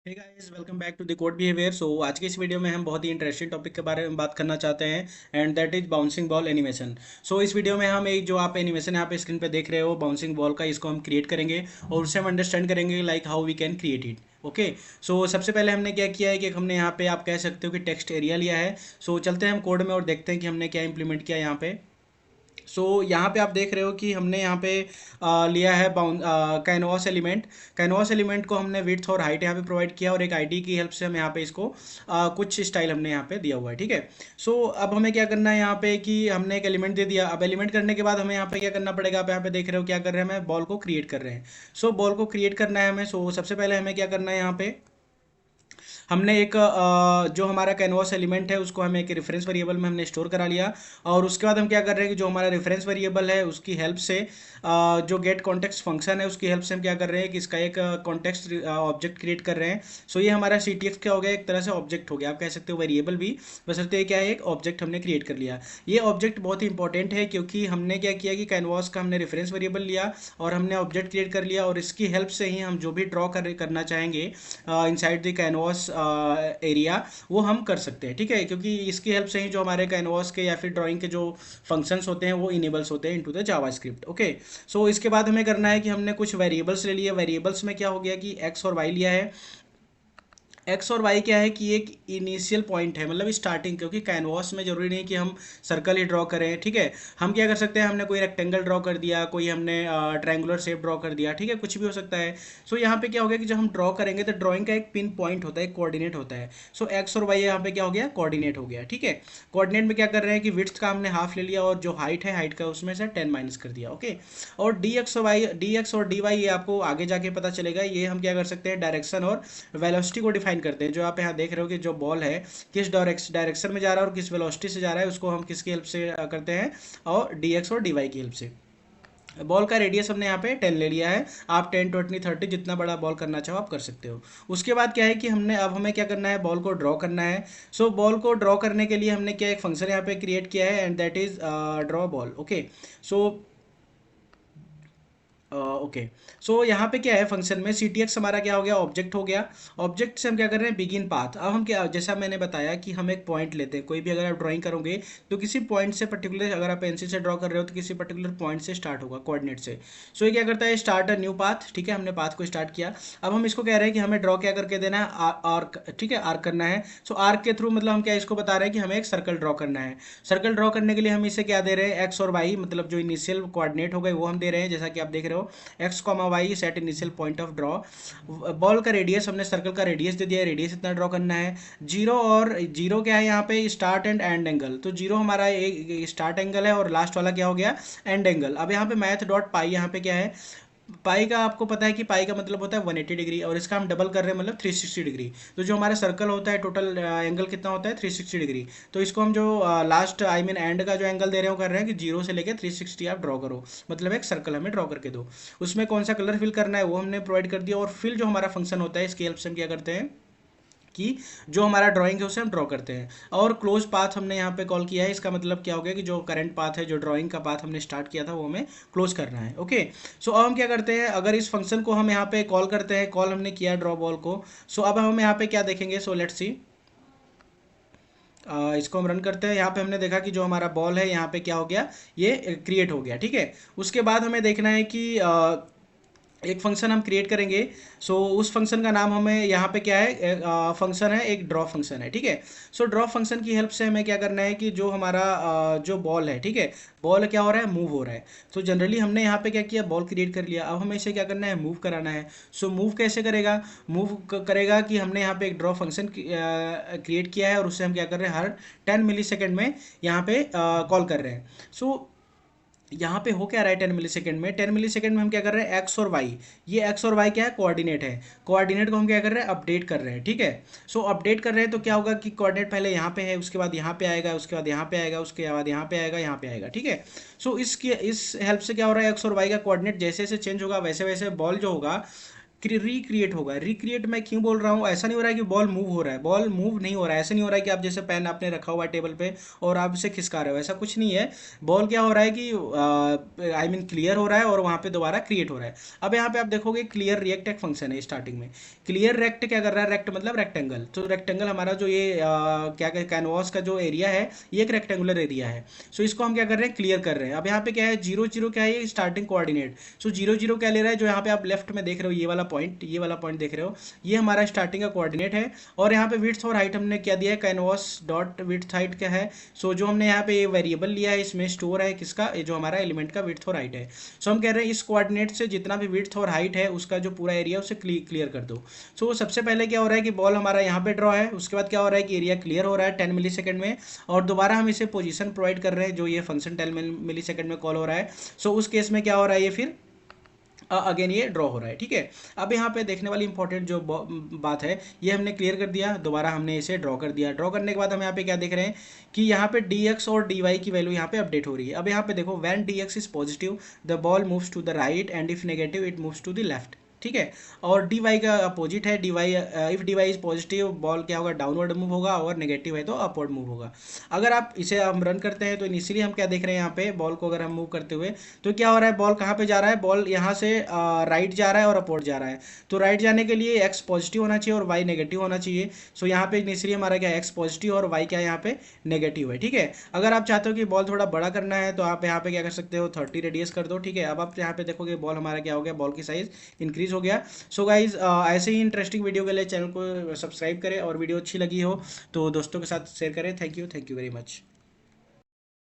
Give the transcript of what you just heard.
Hey guys, welcome back to the code behavior. आज की इस वीडियो में हम बहुत ही इंटरेस्टिंग टॉपिक के बारे में बात करना चाहते हैं and that is bouncing ball animation. इस वीडियो में हम एक जो आप एनिमेशन यहाँ पे स्क्रीन पे देख रहे हो बाउंसिंग बॉल का, इसको हम क्रिएट करेंगे और उससे हम अंडरस्टैंड करेंगे like how we can create it. Okay. सबसे पहले हमने क्या किया है कि हमने यहाँ पे आप कह सकते हो कि टेक्स्ट एरिया लिया है। चलते हैं हम कोड में और देखते हैं कि हमने क्या इंप्लीमेंट किया यहाँ पे। यहाँ पे आप देख रहे हो कि हमने यहाँ पे लिया है bound canvas element. Canvas element को हमने विड्थ और हाइट यहाँ पे प्रोवाइड किया और एक आईडी की हेल्प से हम यहाँ पे इसको कुछ स्टाइल हमने यहाँ पे दिया हुआ है। ठीक है। अब हमें क्या करना है यहाँ पे कि हमने एक एलिमेंट दे दिया। अब एलिमेंट करने के बाद हमें यहाँ पे क्या करना पड़ेगा। आप यहाँ पे देख रहे हो क्या कर रहे हैं, हमें बॉल को क्रिएट कर रहे हैं। बॉल को क्रिएट करना है हमें। सबसे पहले हमें क्या करना है यहाँ पे, हमने एक जो हमारा कैनवास एलिमेंट है उसको हमें एक रेफरेंस वेरिएबल में हमने स्टोर करा लिया। और उसके बाद हम क्या कर रहे हैं कि जो हमारा रेफरेंस वेरिएबल है उसकी हेल्प से जो गेट कॉन्टेक्स्ट फंक्शन है उसकी हेल्प से हम क्या कर रहे हैं कि इसका एक कॉन्टेक्स्ट ऑब्जेक्ट क्रिएट कर रहे हैं। ये हमारा सी टी एक्स क्या हो गया, एक तरह से ऑब्जेक्ट हो गया, आप कह सकते हो वेरिएबल भी, बशर्ते क्या है, एक ऑब्जेक्ट हमने क्रिएट कर लिया। ये ऑब्जेक्ट बहुत ही इंपॉर्टेंट है क्योंकि हमने क्या किया कि कैनवास का हमने रेफरेंस वेरिएबल लिया और हमने ऑब्जेक्ट क्रिएट कर लिया और इसकी हेल्प से ही हम जो भी ड्रॉ करना चाहेंगे इनसाइड द कैनवास एरिया वो हम कर सकते हैं। ठीक है, क्योंकि इसकी हेल्प से ही जो हमारे कैनवास के या फिर ड्राइंग के जो फंक्शंस होते हैं वो इनेबल्स होते हैं इनटू द जावास्क्रिप्ट। ओके। इसके बाद हमें करना है कि हमने कुछ वेरिएबल्स ले लिए। वेरिएबल्स में क्या हो गया कि एक्स और वाई लिया है। एक्स और वाई क्या है कि एक इनिशियल पॉइंट है, मतलब स्टार्टिंग, क्योंकि कैनवास में जरूरी नहीं कि हम सर्कल ही ड्रॉ करें। ठीक है, हम क्या कर सकते हैं, हमने कोई रेक्टेंगल ड्रॉ कर दिया, कोई हमने ट्रायंगुलर शेप ड्रॉ कर दिया। ठीक है, कुछ भी हो सकता है। यहाँ पे क्या हो गया कि जब हम ड्रॉ करेंगे तो ड्रॉइंग का एक पिन पॉइंट होता है, एक कोऑर्डिनेट होता है। एक्स और वाई यहाँ पे क्या हो गया, कोऑर्डिनेट हो गया। ठीक है, कोऑर्डिनेट में क्या कर रहे हैं कि विड्थ का हमने हाफ ले लिया और जो हाइट है, हाइट का उसमें से 10 माइनस कर दिया। ओके। और डी एक्स और डी वाई ये आपको आगे जाके पता चलेगा। ये हम क्या कर सकते हैं, डायरेक्शन और वेलोसिटी को डिफाइन करते हैं। जो आप यहाँ देख रहे हो कि जो बॉल है किस डायरेक्शन में जा रहा है और किस वेलोसिटी से जा रहा है, उसको हम किसकी हेल्प से करते हैं, और डी एक्स और डी वाई की हेल्प से। बॉल का रेडियस हमने यहाँ पे 10 ले लिया है। आप 10, 20, 30 जितना बड़ा बॉल करना चाहो आप कर सकते हो। उसके बाद क्या है कि अब हमें क्या करना है, बॉल को ड्रॉ करना है। बॉल को ड्रॉ करने के लिए हमने क्या एक फंक्शन यहाँ पे क्रिएट किया है and that is draw ball. Okay. So okay. यहाँ पे क्या है, फंक्शन में सी टी एक्स हमारा क्या हो गया, ऑब्जेक्ट हो गया। ऑब्जेक्ट से हम क्या कर रहे हैं, बिगिन पाथ। अब हम क्या, जैसा मैंने बताया कि हम एक पॉइंट लेते हैं, कोई भी अगर आप ड्राइंग करोगे तो किसी पॉइंट से पर्टिकुलर, अगर आप पेंसिल से ड्रॉ कर रहे हो तो किसी पर्टिकुलर पॉइंट से स्टार्ट होगा, कोऑर्डिनेट से। ये क्या करता है, स्टार्ट अ न्यू पाथ। ठीक है, हमने पाथ को स्टार्ट किया। अब हम इसको कह रहे हैं कि हमें ड्रॉ क्या करके देना है, आर्क। ठीक है, आर्क करना है। आर्क के थ्रू मतलब हम क्या इसको बता रहे हैं कि हमें एक सर्कल ड्रॉ करना है। सर्कल ड्रॉ करने के लिए हम इसे क्या दे रहे हैं, एक्स और वाई, मतलब जो इनिशियल कोऑर्डिनेट हो गए वो हम दे रहे हैं, जैसा कि आप देख रहे हो, X comma Y set initial point of draw. Ball का रेडियस, हमने सर्कल का रेडियस दे दिया है, रेडियस इतना ड्रॉ करना है। जीरो, और जीरो क्या है यहाँ पे, start and and angle. Zero हमारा एक स्टार्ट एंगल है और लास्ट वाला क्या हो गया, एंड एंगल। अब यहाँ पे मैथ डॉट पाई, यहाँ पे क्या है, पाई का आपको पता है कि पाई का मतलब होता है 180 डिग्री, और इसका हम डबल कर रहे हैं मतलब 360 डिग्री। जो हमारा सर्कल होता है टोटल एंगल कितना होता है, 360 डिग्री। इसको हम जो लास्ट आई मीन एंड का जो एंगल दे रहे हो कर रहे हैं कि जीरो से लेकर 360 आप ड्रॉ करो, मतलब एक सर्कल हमें ड्रॉ करके दो। उसमें कौन सा कलर फिल करना है वो हमने प्रोवाइड कर दिया। और फिल जो हमारा फंक्शन होता है इसकी हेल्प से हम क्या करते हैं कि जो हमारा ड्राइंग है उसे हम ड्रॉ करते हैं। और क्लोज पाथ हमने यहाँ पे कॉल किया है, इसका मतलब क्या हो गया कि जो करंट पाथ है, जो ड्राइंग का पाथ हमने स्टार्ट किया था वो हमें क्लोज करना है। ओके। अब हम क्या करते हैं, अगर इस फंक्शन को हम यहाँ पे कॉल करते हैं, कॉल हमने किया ड्रॉ बॉल को। अब हम यहाँ पे क्या देखेंगे, लेट्स सी, इसको हम रन करते हैं। यहाँ पे हमने देखा कि जो हमारा बॉल है यहाँ पे क्या हो गया, ये क्रिएट हो गया। ठीक है, उसके बाद हमें देखना है कि एक फंक्शन हम क्रिएट करेंगे। उस फंक्शन का नाम हमें यहाँ पे क्या है, फंक्शन है, एक ड्रॉ फंक्शन है। ठीक है, ड्रॉ फंक्शन की हेल्प से हमें क्या करना है कि जो हमारा जो बॉल है, ठीक है, बॉल क्या हो रहा है, मूव हो रहा है। जनरली हमने यहाँ पे क्या किया, बॉल क्रिएट कर लिया। अब हमें इसे क्या करना है, मूव कराना है। मूव कैसे करेगा, मूव करेगा कि हमने यहाँ पे एक ड्रॉ फंक्शन क्रिएट किया है और उससे हम क्या कर रहे हैं, हर 10 मिली सेकेंड में यहाँ पे कॉल कर रहे हैं। यहाँ पे हो क्या रहा है, 10 मिली सेकेंड में, 10 मिली सेकेंड में हम क्या कर रहे हैं, एक्स और वाई। ये एक्स और वाई क्या है, कोऑर्डिनेट है। कोऑर्डिनेट को हम क्या कर रहे हैं, अपडेट कर रहे हैं। ठीक है, अपडेट कर रहे हैं तो क्या होगा कि कोऑर्डिनेट पहले यहाँ पे है, उसके बाद यहाँ पे आएगा, उसके बाद यहाँ पे आएगा, उसके बाद यहाँ पे आएगा, यहाँ पे आएगा। ठीक है, इसकी इस हेल्प से क्या हो रहा है, एक्स और वाई का कोऑर्डिनेट जैसे जैसे चेंज होगा वैसे वैसे बॉल जो होगा रिक्रिएट होगा। रिक्रिएट मैं क्यों बोल रहा हूँ, ऐसा नहीं हो रहा है कि बॉल मूव हो रहा है, बॉल मूव नहीं हो रहा है। ऐसा नहीं हो रहा है कि आप जैसे पेन आपने रखा हुआ है टेबल पे और आप इसे खिसका रहे हो, ऐसा कुछ नहीं है। बॉल क्या हो रहा है कि आई मीन क्लियर हो रहा है और वहाँ पे दोबारा क्रिएट हो रहा है। अब यहाँ पे आप देखोगे क्लियर रिएक्ट एक फंक्शन है स्टार्टिंग में। क्लियर रेक्ट क्या कर रहा है, रेक्ट मतलब रेक्टेंगल। तो रेक्टेंगल हमारा जो ये क्या कहते हैं कैनवास का जो एरिया है, ये एक रेक्टेंगुलर एरिया है। सो इसको हम क्या कर रहे हैं, क्लियर कर रहे हैं। अब यहाँ पे क्या है, 0 0 क्या है, ये स्टार्टिंग कोऑर्डिनेट। सो 0 0 क्या ले रहा है, जो यहाँ पे आप लेफ्ट में देख रहे हो ये वाला पॉइंट, ये वाला पॉइंट देख रहे हो, ये हमारा स्टार्टिंग का कोऑर्डिनेट है। और यहाँ पे विड्थ और हाइट हमने क्या दिया है, कैनवास डॉट विड्थ हाइट क्या है। सो जो हमने यहाँ पे ये वेरिएबल लिया है, इसमें स्टोर है किसका, ये जो हमारा एलिमेंट का विड्थ और हाइट है। सो हम कह रहे हैं इस कोऑर्डिनेट से जितना भी विड्थ और हाइट है उसका जो पूरा एरिया उसे क्लियर कर दो। सो सबसे पहले क्या हो रहा है कि बॉल हमारा यहाँ पे ड्रॉ है, उसके बाद क्या हो रहा है कि एरिया क्लियर हो रहा है 10 मिली सेकेंड में, और दोबारा हम इसे पोजीशन प्रोवाइड कर रहे हैं जो ये फंक्शन 10 मिली सेकेंड में कॉल हो रहा है। सो उस केस में क्या हो रहा है, ये फिर अगेन ये ड्रॉ हो रहा है। ठीक है, अब यहाँ पे देखने वाली इंपॉर्टेंट जो बात है, ये हमने क्लियर कर दिया, दोबारा हमने इसे ड्रॉ कर दिया। ड्रॉ करने के बाद हम यहाँ पे क्या देख रहे हैं कि यहाँ पे dx और dy की वैल्यू यहाँ पे अपडेट हो रही है। अब यहाँ पे देखो, when dx is positive the ball moves to the right and if negative it moves to the left. ठीक है, और dy का अपोजिट है, dy if dy is positive ball क्या होगा, डाउनवर्ड मूव होगा, और नेगेटिव है तो अपवर्ड मूव होगा। अगर आप इसे हम रन करते हैं तो इनिशियली हम क्या देख रहे हैं, यहाँ पे बॉल को अगर हम मूव करते हुए तो क्या हो रहा है, बॉल कहाँ पे जा रहा है, बॉल यहाँ से राइट जा रहा है और अपवर्ड जा रहा है। तो राइट जाने के लिए x पॉजिटिव होना चाहिए और y नेगेटिव होना चाहिए। सो यहाँ पे इनिशियली हमारा क्या x पॉजिटिव और y क्या यहाँ पे नेगेटिव है। ठीक है, अगर आप चाहते हो कि बॉल थोड़ा बड़ा करना है तो आप यहाँ पे क्या कर सकते हो, 30 रेडियस कर दो। ठीक है, अब आप यहाँ पे देखोगे बॉल हमारा क्या हो गया, बॉल की साइज इंक्रीज हो गया। सो गाइज ऐसे ही इंटरेस्टिंग वीडियो के लिए चैनल को सब्सक्राइब करें, और वीडियो अच्छी लगी हो तो दोस्तों के साथ शेयर करें। Thank you very much.